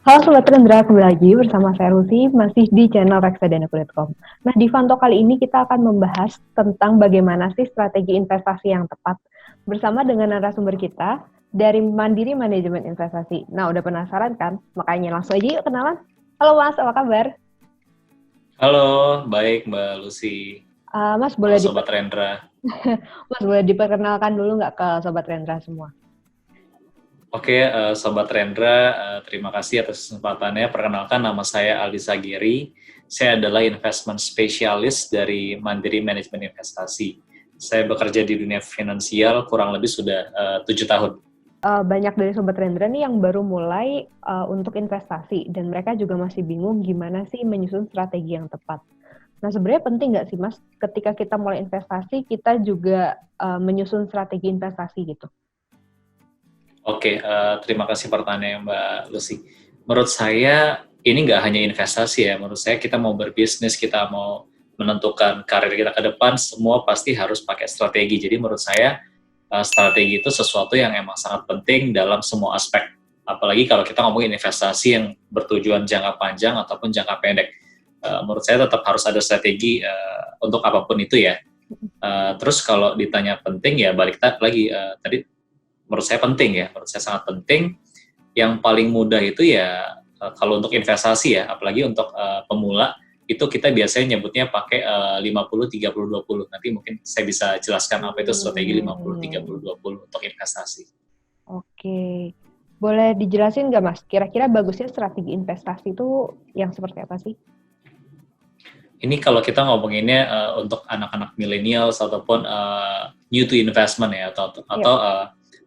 Halo Sobat Rendra, kembali lagi bersama saya Rusi, masih di channel reksadana.com. Nah, di Vanto kali ini kita akan membahas tentang bagaimana sih strategi investasi yang tepat bersama dengan narasumber kita dari Mandiri Manajemen Investasi. Nah, udah penasaran kan? Makanya langsung aja yuk kenalan. Halo Mas, apa kabar? Halo, baik Mbak Lucy. Mas, Halo boleh Sobat Rendra. Mas boleh diperkenalkan dulu nggak ke Sobat Rendra semua? Oke, Sobat Rendra, terima kasih atas kesempatannya. Perkenalkan, nama saya Aldi Sagiri. Saya adalah investment specialist dari Mandiri Manajemen Investasi. Saya bekerja di dunia finansial kurang lebih sudah 7 tahun. Banyak dari Sobat Rendra nih yang baru mulai untuk investasi dan mereka juga masih bingung gimana sih menyusun strategi yang tepat. Nah, sebenarnya penting nggak sih, Mas, ketika kita mulai investasi, kita juga menyusun strategi investasi gitu? Oke, terima kasih pertanyaannya Mbak Lucy. Menurut saya ini nggak hanya investasi ya. Menurut saya kita mau berbisnis, kita mau menentukan karir kita ke depan, semua pasti harus pakai strategi. Jadi menurut saya strategi itu sesuatu yang emang sangat penting dalam semua aspek. Apalagi kalau kita ngomongin investasi yang bertujuan jangka panjang ataupun jangka pendek. Menurut saya tetap harus ada strategi untuk apapun itu ya. Terus kalau ditanya penting ya balik lagi tadi menurut saya penting ya, menurut saya sangat penting. Yang paling mudah itu ya kalau untuk investasi ya, apalagi untuk pemula itu kita biasanya nyebutnya pakai 50 30 20. Nanti mungkin saya bisa jelaskan apa itu strategi 50 30 20 untuk investasi. Oke, boleh dijelasin nggak, Mas? Kira-kira bagusnya strategi investasi itu yang seperti apa sih? Ini kalau kita ngomonginnya untuk anak-anak millennials ataupun new to investment ya Iya. atau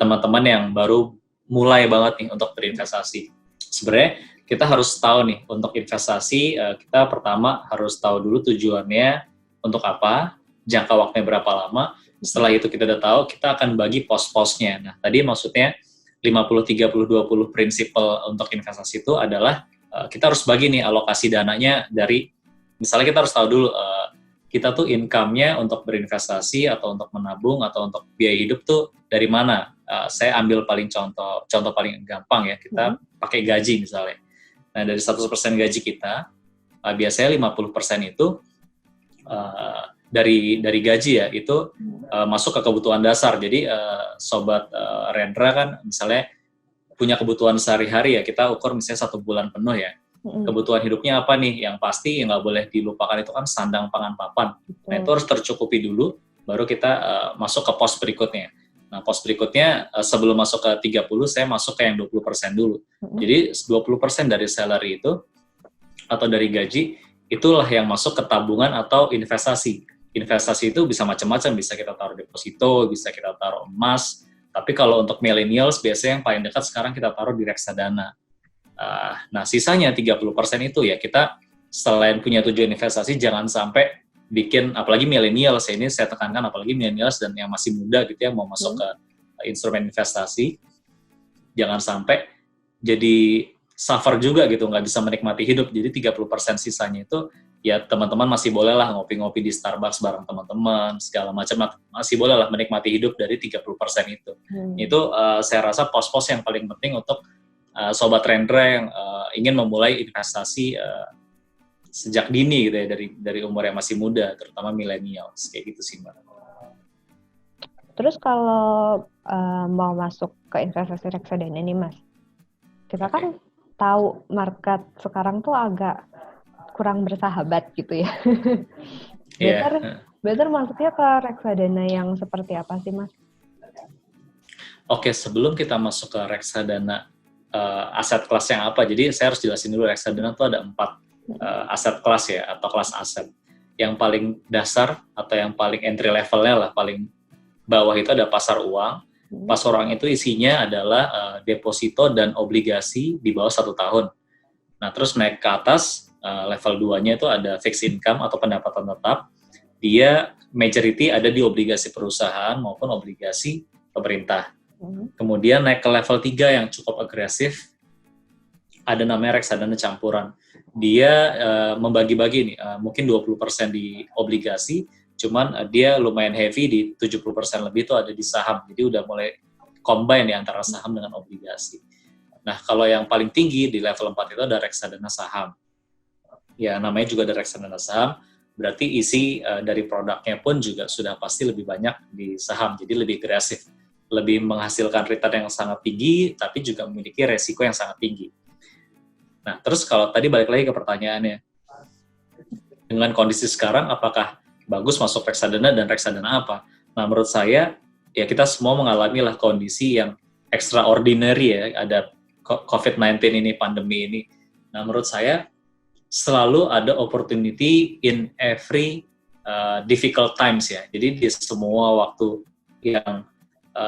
teman-teman yang baru mulai banget nih untuk berinvestasi. Sebenarnya kita harus tahu nih untuk investasi kita pertama harus tahu dulu tujuannya untuk apa, jangka waktunya berapa lama. Setelah itu kita udah tahu, kita akan bagi pos-posnya. Nah, tadi maksudnya 50 30 20 prinsipal untuk investasi itu adalah kita harus bagi nih alokasi dananya dari misalnya kita harus tahu dulu kita tuh income-nya untuk berinvestasi atau untuk menabung atau untuk biaya hidup tuh dari mana. Saya ambil contoh paling gampang ya, kita pakai gaji misalnya. Nah, dari 100% gaji kita, biasanya 50% itu dari gaji ya, itu masuk ke kebutuhan dasar. Jadi Sobat Rendra kan misalnya punya kebutuhan sehari-hari ya, kita ukur misalnya 1 bulan penuh ya. Kebutuhan hidupnya apa nih? Yang pasti yang nggak boleh dilupakan itu kan sandang, pangan, papan. Nah, itu harus tercukupi dulu, baru kita masuk ke pos berikutnya. Nah, pos berikutnya sebelum masuk ke 30, saya masuk ke yang 20% dulu. Jadi 20% dari salary itu atau dari gaji, itulah yang masuk ke tabungan atau investasi. Investasi itu bisa macam-macam, bisa kita taruh deposito, bisa kita taruh emas. Tapi kalau untuk millennials biasanya yang paling dekat sekarang kita taruh di reksadana. Nah, sisanya 30% itu ya kita selain punya tujuan investasi, jangan sampai bikin, apalagi millennials, ini saya tekankan, apalagi millennials dan yang masih muda gitu ya, mau masuk ke instrumen investasi, jangan sampai jadi suffer juga gitu, nggak bisa menikmati hidup. Jadi 30% sisanya itu, ya teman-teman masih boleh lah ngopi-ngopi di Starbucks bareng teman-teman, segala macam, masih boleh lah menikmati hidup dari 30% itu. Itu saya rasa pos-pos yang paling penting untuk Sobat Rendra yang ingin memulai investasi sejak dini gitu ya, dari umur yang masih muda, terutama milenial, kayak gitu sih Mbak. Terus kalau mau masuk ke investasi reksadana nih, Mas, kita kan tahu market sekarang tuh agak kurang bersahabat gitu ya. Better maksudnya ke reksadana yang seperti apa sih, Mas? Oke, sebelum kita masuk ke reksadana aset kelas yang apa, jadi saya harus jelasin dulu reksadana itu ada 4 aset kelas ya, atau kelas aset. Yang paling dasar atau yang paling entry levelnya lah, paling bawah itu ada pasar uang. Pasar uang itu isinya adalah deposito dan obligasi di bawah 1 tahun. Nah, terus naik ke atas, level 2-nya itu ada fixed income atau pendapatan tetap. Dia majority ada di obligasi perusahaan maupun obligasi pemerintah. Kemudian naik ke level 3 yang cukup agresif, ada namanya reksadana campuran. Dia membagi-bagi nih, mungkin 20% di obligasi, cuman dia lumayan heavy di 70% lebih itu ada di saham. Jadi udah mulai combine ya antara saham dengan obligasi. Nah, kalau yang paling tinggi di level 4 itu ada reksadana saham. Ya, namanya juga ada reksadana saham, berarti isi dari produknya pun juga sudah pasti lebih banyak di saham, jadi lebih agresif, lebih menghasilkan return yang sangat tinggi, tapi juga memiliki resiko yang sangat tinggi. Nah, terus kalau tadi balik lagi ke pertanyaannya, dengan kondisi sekarang, apakah bagus masuk reksadana dan reksadana apa? Nah, menurut saya, ya kita semua mengalami lah kondisi yang extraordinary ya, ada COVID-19 ini, pandemi ini. Nah, menurut saya, selalu ada opportunity in every difficult times ya. Jadi di semua waktu yang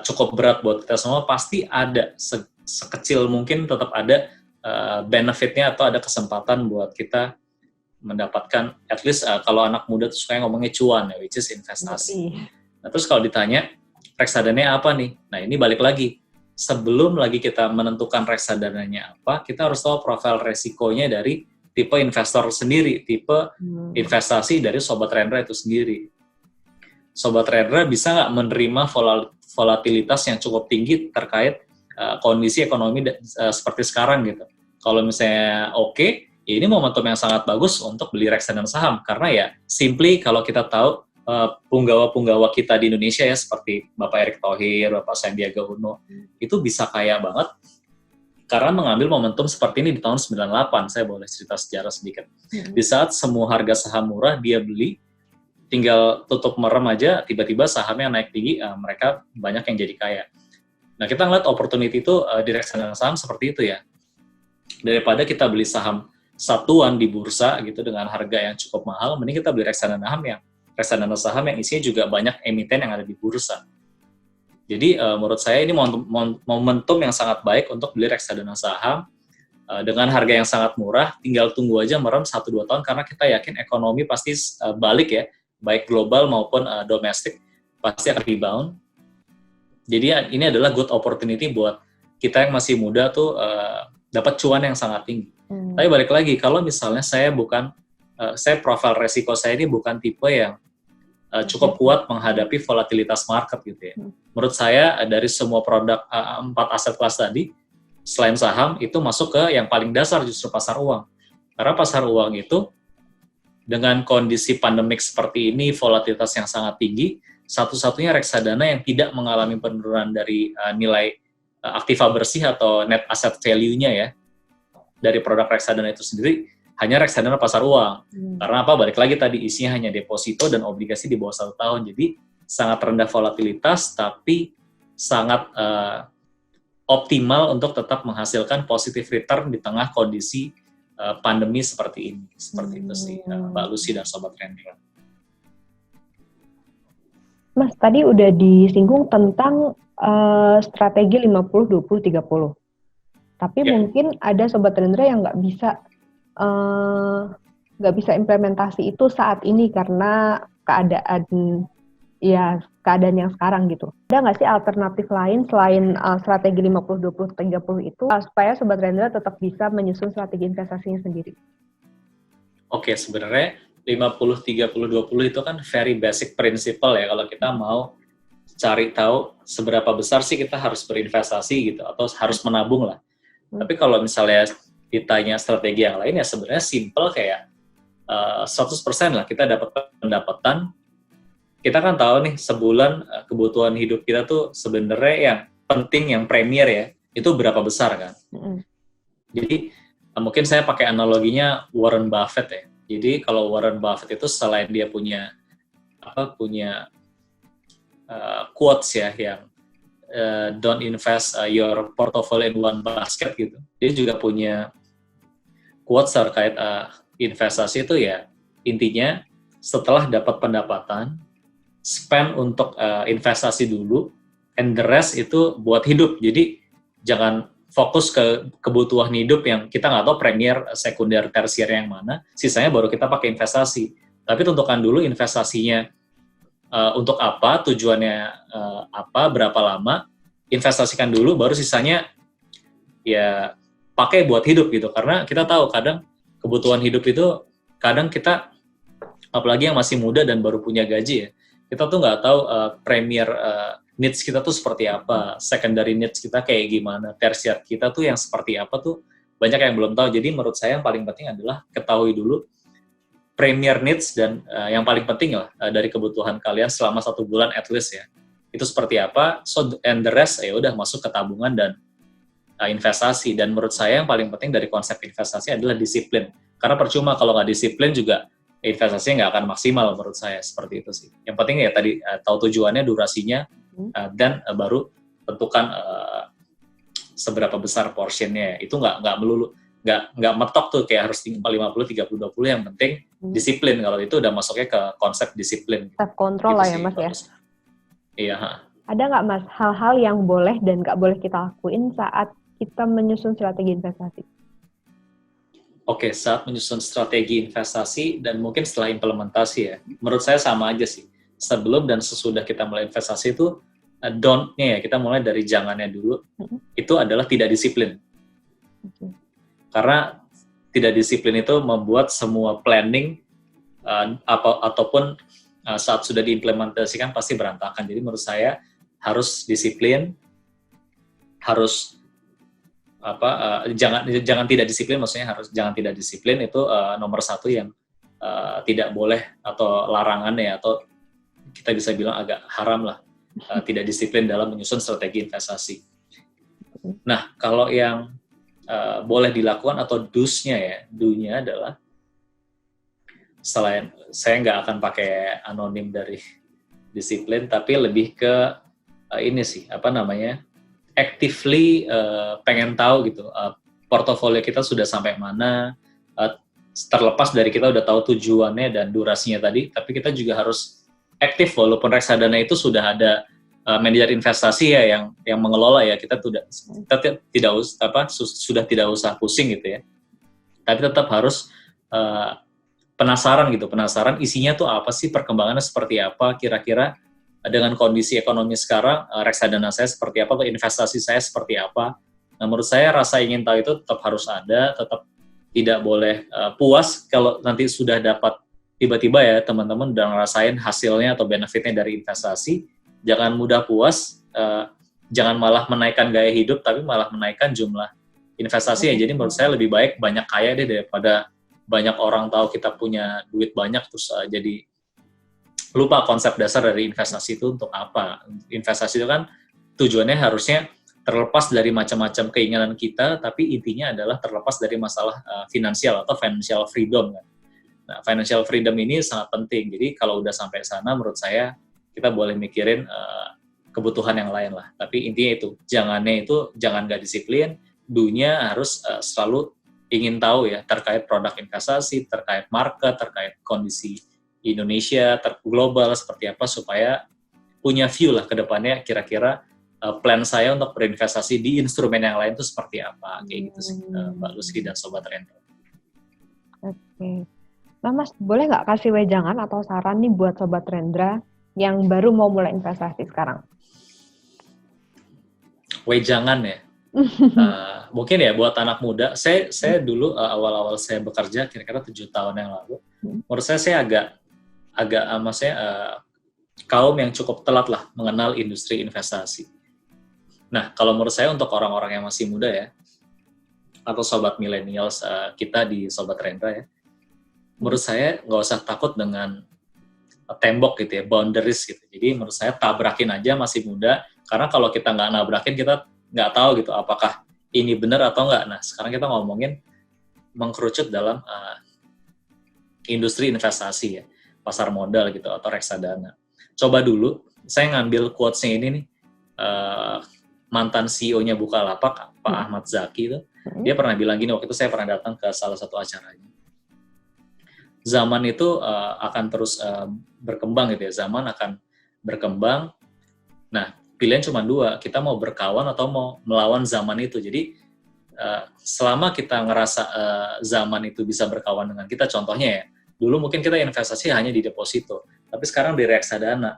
cukup berat buat kita semua, pasti ada, sekecil mungkin tetap ada benefitnya atau ada kesempatan buat kita mendapatkan, at least kalau anak muda tuh suka ngomongnya cuan ya, which is investasi. Nah, terus kalau ditanya, reksadana apa nih? Nah, ini balik lagi. Sebelum lagi kita menentukan reksadananya apa, kita harus tahu profil resikonya dari tipe investor sendiri, tipe investasi dari Sobat Rendra itu sendiri. Sobat Rendra bisa nggak menerima volatilitas yang cukup tinggi terkait kondisi ekonomi seperti sekarang gitu. Kalau misalnya oke, ya ini momentum yang sangat bagus untuk beli reksadana saham, karena ya simply kalau kita tahu punggawa-punggawa kita di Indonesia ya, seperti Bapak Erick Thohir, Bapak Sandiaga Uno, itu bisa kaya banget karena mengambil momentum seperti ini di tahun 98. Saya boleh cerita sejarah sedikit. Di saat semua harga saham murah, dia beli, tinggal tutup merem aja, tiba-tiba sahamnya naik tinggi, mereka banyak yang jadi kaya. Nah, kita ngeliat opportunity itu di reksadana saham seperti itu ya. Daripada kita beli saham satuan di bursa gitu dengan harga yang cukup mahal, mending kita beli reksadana saham yang isinya juga banyak emiten yang ada di bursa. Jadi menurut saya ini momentum yang sangat baik untuk beli reksadana saham dengan harga yang sangat murah, tinggal tunggu aja merem 1-2 tahun, karena kita yakin ekonomi pasti balik ya, baik global maupun domestik, pasti akan rebound. Jadi ini adalah good opportunity buat kita yang masih muda tuh dapat cuan yang sangat tinggi. Tapi balik lagi, kalau misalnya saya profil resiko saya ini bukan tipe yang cukup kuat menghadapi volatilitas market gitu ya. Menurut saya dari semua produk 4 aset kelas tadi, selain saham, itu masuk ke yang paling dasar justru pasar uang. Karena pasar uang itu dengan kondisi pandemik seperti ini, volatilitas yang sangat tinggi, satu-satunya reksadana yang tidak mengalami penurunan dari nilai aktiva bersih atau net asset value-nya ya, dari produk reksadana itu sendiri, hanya reksadana pasar uang. Karena apa? Balik lagi tadi, isinya hanya deposito dan obligasi di bawah 1 tahun. Jadi sangat rendah volatilitas, tapi sangat optimal untuk tetap menghasilkan positive return di tengah kondisi pandemi seperti ini. Seperti itu sih, Mbak Lucy dan Sobat Rendra. Mas, tadi udah disinggung tentang strategi 50-20-30. Tapi mungkin ada Sobat Rendra yang nggak bisa implementasi itu saat ini karena keadaan yang sekarang gitu. Ada nggak sih alternatif lain selain strategi 50-20-30 itu supaya Sobat Rendra tetap bisa menyusun strategi investasinya sendiri? Oke, sebenarnya 50-30-20 itu kan very basic principle ya, kalau kita mau cari tahu seberapa besar sih kita harus berinvestasi gitu, atau harus menabung lah. Tapi kalau misalnya ditanya strategi yang lain ya sebenarnya simple, kayak 100% lah kita dapat pendapatan. Kita kan tahu nih sebulan kebutuhan hidup kita tuh sebenarnya yang penting, yang premier ya, itu berapa besar kan. Jadi mungkin saya pakai analoginya Warren Buffett ya. Jadi kalau Warren Buffett itu selain dia punya quotes ya yang don't invest your portfolio in one basket gitu. Dia juga punya quotes terkait investasi itu ya, intinya setelah dapat pendapatan, spend untuk investasi dulu, and the rest itu buat hidup. Jadi jangan fokus ke kebutuhan hidup yang kita nggak tahu premier, sekunder, tersier yang mana, sisanya baru kita pakai investasi. Tapi tentukan dulu investasinya untuk apa, tujuannya apa, berapa lama, investasikan dulu, baru sisanya ya pakai buat hidup gitu. Karena kita tahu kadang kebutuhan hidup itu, kadang kita, apalagi yang masih muda dan baru punya gaji ya, kita tuh nggak tahu premier needs kita tuh seperti apa, secondary needs kita kayak gimana, tertiary kita tuh yang seperti apa tuh banyak yang belum tahu. Jadi menurut saya yang paling penting adalah ketahui dulu premier needs dan yang paling penting lah dari kebutuhan kalian selama 1 bulan at least ya. Itu seperti apa, so and the rest ya udah masuk ke tabungan dan investasi. Dan menurut saya yang paling penting dari konsep investasi adalah disiplin. Karena percuma kalau nggak disiplin juga investasinya nggak akan maksimal menurut saya, seperti itu sih. Yang penting ya tadi tahu tujuannya, durasinya, dan baru tentukan seberapa besar portionnya. Itu nggak melulu, nggak metok tuh kayak harus 50-30-20, yang penting disiplin. Kalau itu udah masuknya ke konsep disiplin. Self control gitu lah ya sih, Mas ya. Iya. Ada nggak Mas hal-hal yang boleh dan nggak boleh kita lakuin saat kita menyusun strategi investasi? Oke, saat menyusun strategi investasi dan mungkin setelah implementasi ya, menurut saya sama aja sih. Sebelum dan sesudah kita mulai investasi itu, don't-nya ya, kita mulai dari jangannya dulu, itu adalah tidak disiplin. Karena tidak disiplin itu membuat semua planning ataupun saat sudah diimplementasikan pasti berantakan. Jadi menurut saya harus disiplin, harus jangan tidak disiplin, maksudnya jangan tidak disiplin itu nomor 1 yang tidak boleh atau larangannya, atau kita bisa bilang agak haram lah, tidak disiplin dalam menyusun strategi investasi. Nah, kalau yang boleh dilakukan atau do-nya ya, do-nya adalah selain, saya nggak akan pakai anonim dari disiplin, tapi lebih ke ini sih, actively pengen tahu gitu, portofolio kita sudah sampai mana, terlepas dari kita udah tahu tujuannya dan durasinya tadi, tapi kita juga harus aktif, walaupun reksadana itu sudah ada manajer investasi ya yang mengelola ya, kita sudah tidak usah pusing gitu ya, tapi tetap harus penasaran isinya tuh apa sih, perkembangannya seperti apa, kira-kira dengan kondisi ekonomi sekarang, reksadana saya seperti apa, atau investasi saya seperti apa. Nah, menurut saya rasa ingin tahu itu tetap harus ada, tetap tidak boleh puas kalau nanti sudah dapat tiba-tiba ya teman-teman udah ngerasain hasilnya atau benefitnya dari investasi. Jangan mudah puas, jangan malah menaikkan gaya hidup, tapi malah menaikkan jumlah investasi ya. Jadi menurut saya lebih baik banyak kaya deh daripada banyak orang tahu kita punya duit banyak terus jadi lupa konsep dasar dari investasi itu untuk apa. Investasi itu kan tujuannya harusnya terlepas dari macam-macam keinginan kita, tapi intinya adalah terlepas dari masalah finansial atau financial freedom kan. Nah, financial freedom ini sangat penting. Jadi kalau udah sampai sana, menurut saya kita boleh mikirin kebutuhan yang lain lah. Tapi intinya itu, jangan nggak disiplin, do-nya harus selalu ingin tahu ya terkait produk investasi, terkait market, terkait kondisi Indonesia, global seperti apa, supaya punya view lah ke depannya, kira-kira plan saya untuk berinvestasi di instrumen yang lain itu seperti apa, kayak gitu sih, Mbak Lucy dan Sobat Rendra. Oke. Nah Mas, boleh nggak kasih wejangan atau saran nih buat Sobat Rendra yang baru mau mulai investasi sekarang? Wejangan ya? Mungkin ya buat anak muda, saya dulu awal-awal saya bekerja, kira-kira 7 tahun yang lalu, menurut saya agak maksudnya kaum yang cukup telat lah mengenal industri investasi. Nah, kalau menurut saya untuk orang-orang yang masih muda ya, atau sobat millennials kita di Sobat Rendra ya, menurut saya nggak usah takut dengan tembok gitu ya, boundaries gitu. Jadi menurut saya tabrakin aja, masih muda, karena kalau kita nggak nabrakin, kita nggak tahu gitu apakah ini benar atau nggak. Nah, sekarang kita ngomongin mengkerucut dalam industri investasi ya, pasar modal gitu, atau reksadana. Coba dulu, saya ngambil quotes-nya ini nih, mantan CEO-nya Bukalapak, Pak Ahmad Zaki itu, dia pernah bilang gini, waktu itu saya pernah datang ke salah satu acaranya. Zaman itu akan terus berkembang gitu ya, zaman akan berkembang. Nah, pilihan cuma 2, kita mau berkawan atau mau melawan zaman itu. Jadi, selama kita ngerasa zaman itu bisa berkawan dengan kita, contohnya ya, dulu mungkin kita investasi hanya di deposito, tapi sekarang di reksadana.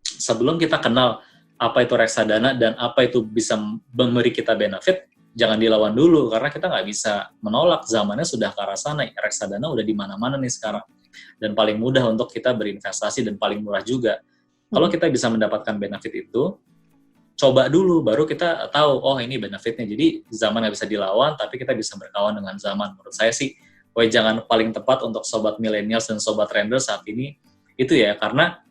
Sebelum kita kenal apa itu reksadana dan apa itu bisa memberi kita benefit, jangan dilawan dulu, karena kita nggak bisa menolak, zamannya sudah ke arah sana. Reksadana udah di mana-mana nih sekarang, dan paling mudah untuk kita berinvestasi dan paling murah juga. Kalau kita bisa mendapatkan benefit itu, coba dulu, baru kita tahu, oh ini benefitnya. Jadi zaman nggak bisa dilawan, tapi kita bisa berkawan dengan zaman. Menurut saya sih, jangan paling tepat untuk sobat millennials dan sobat trender saat ini, itu ya, karena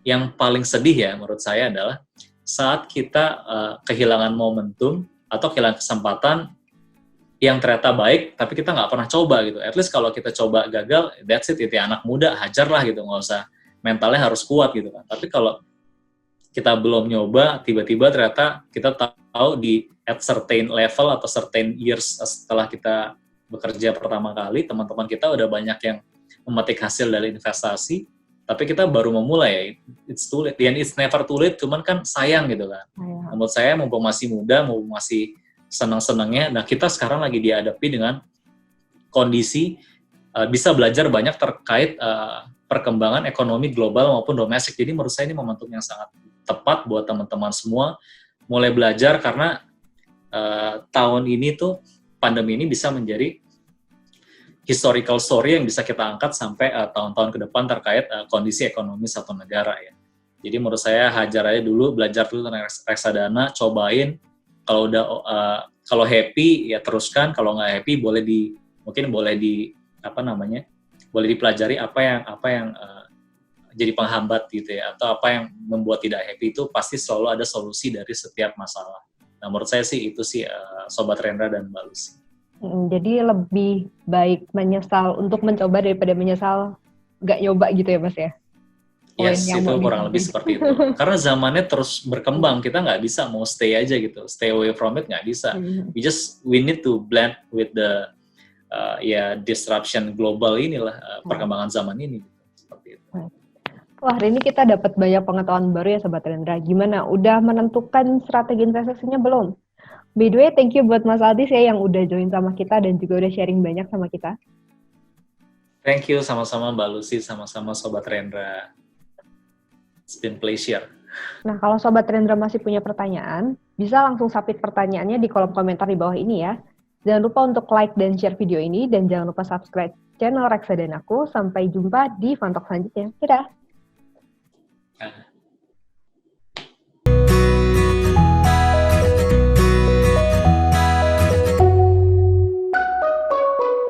yang paling sedih ya menurut saya adalah saat kita kehilangan momentum atau kehilangan kesempatan yang ternyata baik, tapi kita nggak pernah coba gitu. At least kalau kita coba gagal, that's it, itu anak muda, hajar lah gitu, nggak usah, mentalnya harus kuat gitu kan. Tapi kalau kita belum nyoba, tiba-tiba ternyata kita tahu di at certain level atau certain years setelah kita bekerja pertama kali, teman-teman kita udah banyak yang memetik hasil dari investasi, tapi kita baru memulai ya, it's too late, and it's never too late, cuman kan sayang gitu kan. Menurut saya mumpung masih muda, mumpung masih senang-senangnya, nah kita sekarang lagi dihadapi dengan kondisi bisa belajar banyak terkait perkembangan ekonomi global maupun domestik. Jadi menurut saya ini momentum yang sangat tepat buat teman-teman semua mulai belajar, karena tahun ini tuh pandemi ini bisa menjadi historical story yang bisa kita angkat sampai tahun-tahun ke depan terkait kondisi ekonomi satu negara ya. Jadi menurut saya hajar aja dulu, belajar dulu tentang reksadana, cobain. Kalau happy ya teruskan, kalau nggak happy boleh dipelajari apa yang jadi penghambat gitu ya, atau apa yang membuat tidak happy. Itu pasti selalu ada solusi dari setiap masalah. Nah menurut saya sih itu sih Sobat Rendra dan Mbak Lucy. Jadi lebih baik menyesal untuk mencoba daripada menyesal nggak nyoba gitu ya Mas ya? Yes, itu kurang lebih seperti itu. Karena zamannya terus berkembang, kita nggak bisa mau stay aja gitu, stay away from it nggak bisa. We need to blend with the disruption global inilah, perkembangan zaman ini. Gitu. Seperti itu. Wah, hari ini kita dapat banyak pengetahuan baru ya Sobat Rendra. Gimana? Udah menentukan strategi investasinya belum? By the way, thank you buat Mas Adis ya yang udah join sama kita dan juga udah sharing banyak sama kita. Thank you, sama-sama Mbak Lucy, sama-sama Sobat Rendra. It's been pleasure. Nah, kalau Sobat Rendra masih punya pertanyaan, bisa langsung submit pertanyaannya di kolom komentar di bawah ini ya. Jangan lupa untuk like dan share video ini, dan jangan lupa subscribe channel Reksadanaku. Sampai jumpa di Fantalk selanjutnya. Dadah!